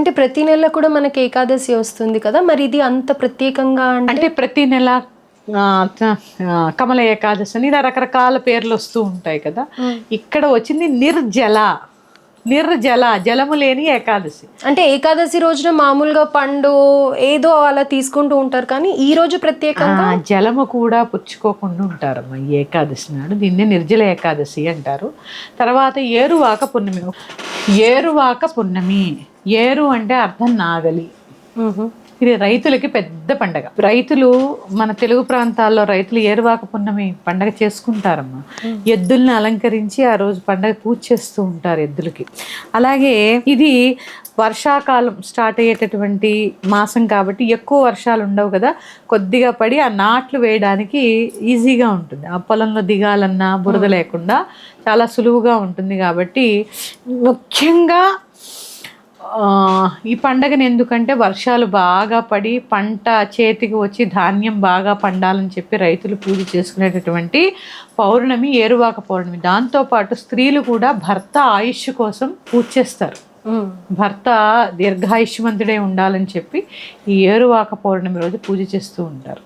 అంటే ప్రతి నెల కూడా మనకి ఏకాదశి వస్తుంది కదా, మరి ఇది అంత ప్రత్యేకంగా అంటే ప్రతి నెల కమల ఏకాదశి అని ఇలా రకరకాల పేర్లు వస్తూ ఉంటాయి కదా. ఇక్కడ వచ్చింది నిర్జల, జలము లేని ఏకాదశి. అంటే ఏకాదశి రోజున మామూలుగా పండు ఏదో అలా తీసుకుంటూ ఉంటారు, కానీ ఈ రోజు ప్రత్యేకంగా జలము కూడా పుచ్చుకోకుండా ఉంటారమ్మా ఈ ఏకాదశి నాడు. దీన్నే నిర్జల ఏకాదశి అంటారు. తర్వాత ఏరువాక పున్నమి. ఏరు అంటే అర్థం నాగలి. ఇది రైతులకి పెద్ద పండగ. రైతులు మన తెలుగు ప్రాంతాల్లో రైతులు ఏరువాక పున్నమి పండగ చేసుకుంటారమ్మా. ఎద్దుల్ని అలంకరించి ఆ రోజు పండగ పూజ చేస్తూ ఉంటారు ఎద్దులకి. అలాగే ఇది వర్షాకాలం స్టార్ట్ అయ్యేటటువంటి మాసం కాబట్టి ఎక్కువ వర్షాలు ఉండవు కదా, కొద్దిగా పడి ఆ నాట్లు వేయడానికి ఈజీగా ఉంటుంది. ఆ పొలంలో దిగాలన్నా బురద లేకుండా చాలా సులువుగా ఉంటుంది. కాబట్టి ముఖ్యంగా ఈ పండగని ఎందుకంటే వర్షాలు బాగా పడి పంట చేతికి వచ్చి ధాన్యం బాగా పండాలని చెప్పి రైతులు పూజ చేసుకునేటటువంటి పౌర్ణమి ఏరువాక పౌర్ణమి. దాంతోపాటు స్త్రీలు కూడా భర్త ఆయుష్ కోసం పూజ చేస్తారు. భర్త దీర్ఘాయుష్మంతుడే ఉండాలని చెప్పి ఈ ఏరువాక పౌర్ణమి రోజు పూజ చేస్తూ ఉంటారు.